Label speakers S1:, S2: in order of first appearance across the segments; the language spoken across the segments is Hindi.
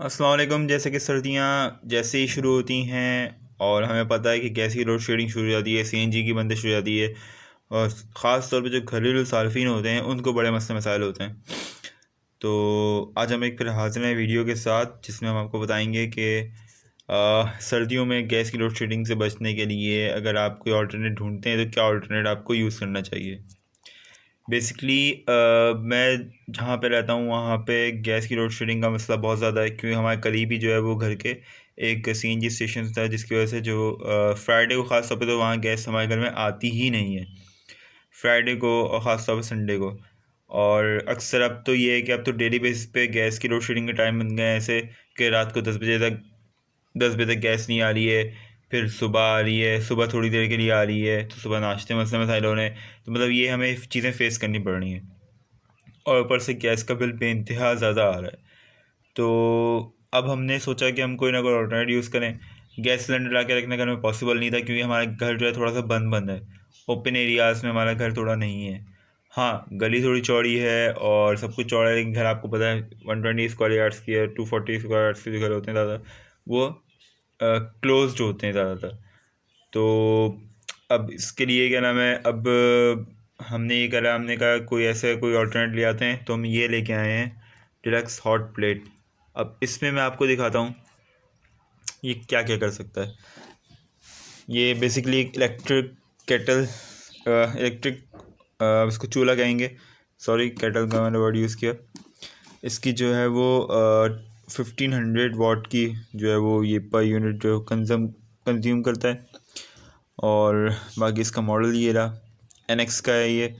S1: अस्सलाम वालेकुम। जैसे कि सर्दियाँ जैसे ही शुरू होती हैं और हमें पता है कि गैस की लोड शेडिंग शुरू हो जाती है, सीएनजी की बंदिश हो जाती है और ख़ास तौर पे जो घरेलू सार्फिन होते हैं उनको बड़े मसले मसाइल होते हैं। तो आज हम एक फिर हाजिर हैं वीडियो के साथ जिसमें हम आपको बताएंगे कि सर्दियों में गैस की लोड शेडिंग से बचने के लिए अगर आप कोई ऑल्टरनेट ढूंढते हैं तो क्या ऑल्टरनेट आपको यूज़ करना चाहिए। बेसिकली मैं जहाँ पे रहता हूँ वहाँ पे गैस की लोड शेडिंग का मसला बहुत ज़्यादा है, क्योंकि हमारे करीब ही जो है वो घर के एक सीएनजी स्टेशन था, जिसकी वजह से जो फ्राइडे को ख़ास तौर पे तो वहाँ गैस हमारे घर में आती ही नहीं है, फ्राइडे को और ख़ास तौर पे संडे को। और अक्सर अब तो ये है कि अब तो डेली बेसिस पे गैस की लोड शेडिंग के टाइम बन गए हैं ऐसे कि रात को 10 बजे तक गैस नहीं आ रही है, फिर सुबह आ रही है, सुबह थोड़ी देर के लिए आ रही है, तो सुबह नाश्ते मसले मसाइल हो रहे हैं। तो मतलब ये हमें चीज़ें फ़ेस करनी पड़ रही हैं और ऊपर से गैस का बिल बेइंतहा ज़्यादा आ रहा है। तो अब हमने सोचा कि हम कोई ना कोई ऑल्टरनेट यूज़ करें। गैस सिलेंडर ला के रखने का हमें पॉसिबल नहीं था, क्योंकि हमारा घर जो है थोड़ा सा बंद बंद है, ओपन एरियाज़ में हमारा घर थोड़ा नहीं है। हाँ, गली थोड़ी चौड़ी है और सब कुछ चौड़ा है, लेकिन घर आपको पता है 120 स्क्वायर यार्ड्स की है, 240 स्क्वायर यार्ड्स के जो घर होते हैं ज़्यादा वो क्लोज्ड होते हैं ज़्यादातर। तो अब इसके लिए क्या नाम है, अब हमने ये करा, हमने कहा कोई ऐसे कोई ऑल्टरनेट ले आते हैं, तो हम ये लेके आए हैं डिलक्स हॉट प्लेट। अब इसमें मैं आपको दिखाता हूँ ये क्या क्या कर सकता है। ये बेसिकली एक इलेक्ट्रिक केटल, इलेक्ट्रिक इसको चूल्हा कहेंगे, सॉरी केटल का मैंने वर्ड यूज़ किया। इसकी जो है वो 1500 वाट की जो है वो ये पर यूनिट जो कंज्यूम करता है। और बाकी इसका मॉडल ये रहा, NX का है ये,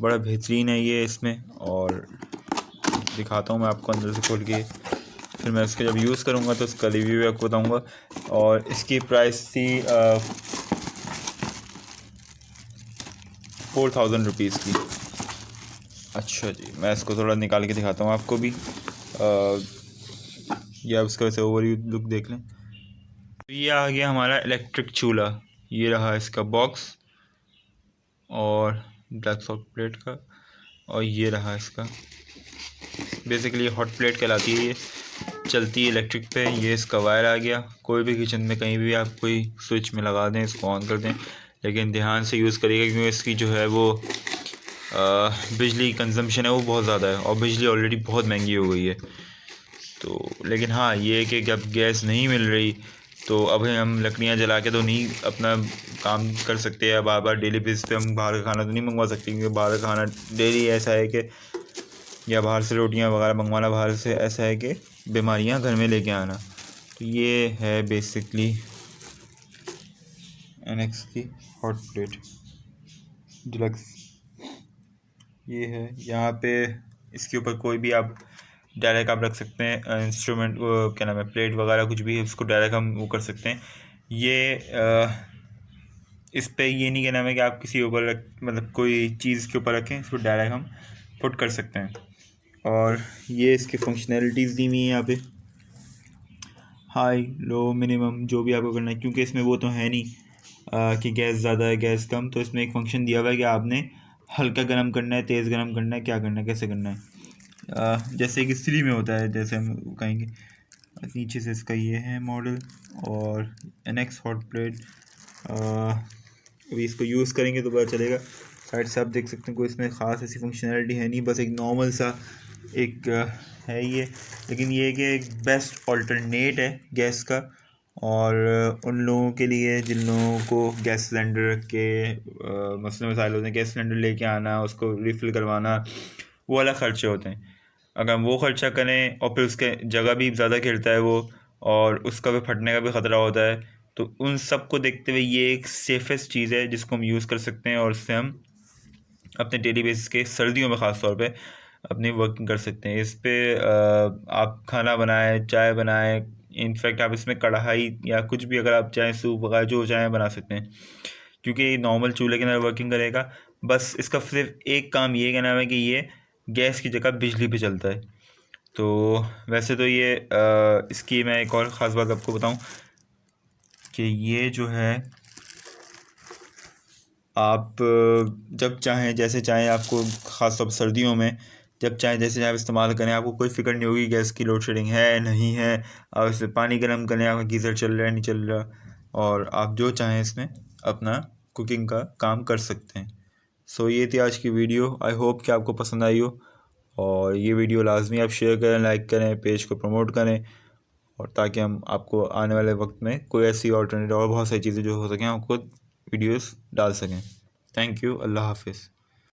S1: बड़ा बेहतरीन है ये इसमें। और दिखाता हूँ मैं आपको अंदर से खोल के, फिर मैं इसका जब यूज़ करूँगा तो इसका रिव्यू भी आपको बताऊँगा। और इसकी प्राइस थी 4000 रुपीज़ की। अच्छा जी, मैं इसको थोड़ा निकाल के दिखाता हूँ आपको भी, या उसका वैसे ओवरव्यू लुक देख लें। तो ये आ गया हमारा इलेक्ट्रिक चूल्हा, ये रहा इसका बॉक्स और ब्लैक सॉल्ट प्लेट का, और ये रहा इसका। बेसिकली हॉट प्लेट कहलाती है ये, चलती है इलेक्ट्रिक पे। ये इसका वायर आ गया, कोई भी किचन में कहीं भी आप कोई स्विच में लगा दें, इसको ऑन कर दें, लेकिन ध्यान से यूज़ करिएगा क्योंकि इसकी जो है वो बिजली कंजम्पशन है वो बहुत ज़्यादा है और बिजली ऑलरेडी बहुत महंगी हो गई है। तो लेकिन हाँ, ये है कि जब गैस नहीं मिल रही तो अब हम लकड़ियाँ जला के तो नहीं अपना काम कर सकते हैं, बार बार डेली बेसिस पे हम बाहर का खाना तो नहीं मंगवा सकते, क्योंकि बाहर का खाना डेली ऐसा है कि, या बाहर से रोटियां वगैरह मंगवाना बाहर से ऐसा है कि बीमारियां घर में लेके आना। तो ये है बेसिकली NX की हॉट प्लेट डिलक्स। ये है, यहाँ पे इसके ऊपर कोई भी आप डायरेक्ट आप रख सकते हैं इंस्ट्रूमेंट, वो क्या नाम है, प्लेट वगैरह कुछ भी है, उसको डायरेक्ट हम वो कर सकते हैं। ये इस पे ये नहीं कहना है कि आप किसी ऊपर रख, मतलब कोई चीज़ के ऊपर रखें, इसको डायरेक्ट हम पुट कर सकते हैं। और ये इसकी फंक्शनैलिटीज़ दी हुई हैं यहाँ पे, हाई लो मिनिमम जो भी आपको करना है, क्योंकि इसमें वो तो है नहीं कि गैस ज़्यादा है गैस कम। तो इसमें एक फंक्शन दिया हुआ है कि आपने हल्का गर्म करना है, तेज़ गर्म करना है, क्या करना है, कैसे करना है। जैसे कि स्त्री में होता है, जैसे हम कहेंगे। नीचे से इसका ये है मॉडल और NX हॉट प्लेट। अभी इसको यूज़ करेंगे तो पता चलेगा। साइड से आप देख सकते हैं कोई इसमें ख़ास ऐसी फंक्शनैलिटी है नहीं, बस एक नॉर्मल सा एक है ये। लेकिन ये कि एक बेस्ट ऑल्टरनेट है गैस का, और उन लोगों के लिए जिन लोगों को गैस सिलेंडर रख के मसले मसाइल होते हैं, गैस सिलेंडर लेके आना, उसको रिफ़िल करवाना, वो अलग ख़र्चे होते हैं। अगर हम वो ख़र्चा करें और फिर उसके जगह भी ज़्यादा घेरता है वो, और उसका भी फटने का भी ख़तरा होता है, तो उन सब को देखते हुए ये एक सेफेस्ट चीज़ है जिसको हम यूज़ कर सकते हैं, और उससे हम अपने डेली बेसिस के सर्दियों में ख़ास तौर पे अपनी वर्किंग कर सकते हैं। इस पे आप खाना बनाएं, चाय बनाएं, इनफैक्ट आप इसमें कढ़ाई या कुछ भी अगर आप चाहें सूप वगैरह जो चाहें बना सकते हैं, क्योंकि नॉर्मल चूल्हे के अंदर वर्किंग करेगा। बस इसका सिर्फ एक काम ये कहना है कि ये गैस की जगह बिजली पे चलता है। तो वैसे तो ये इसकी मैं एक और ख़ास बात आपको बताऊं कि ये जो है आप जब चाहें जैसे चाहें, आपको ख़ास तौर पर सर्दियों में जब चाहें जैसे आप इस्तेमाल करें, आपको कोई फिक्र नहीं होगी गैस की लोड शेडिंग है नहीं है। और इससे पानी गर्म करें, आपका गीज़र चल रहा है नहीं चल रहा, और आप जो चाहें इसमें अपना कुकिंग का काम कर सकते हैं। सो ये थी आज की वीडियो। आई होप कि आपको पसंद आई हो, और ये वीडियो लाजमी आप शेयर करें, लाइक करें, पेज को प्रमोट करें, और ताकि हम आपको आने वाले वक्त में कोई ऐसी ऑल्टरनेट और बहुत सारी चीज़ें जो हो सकें आपको वीडियोस डाल सकें। Thank you. अल्लाह हाफिज़।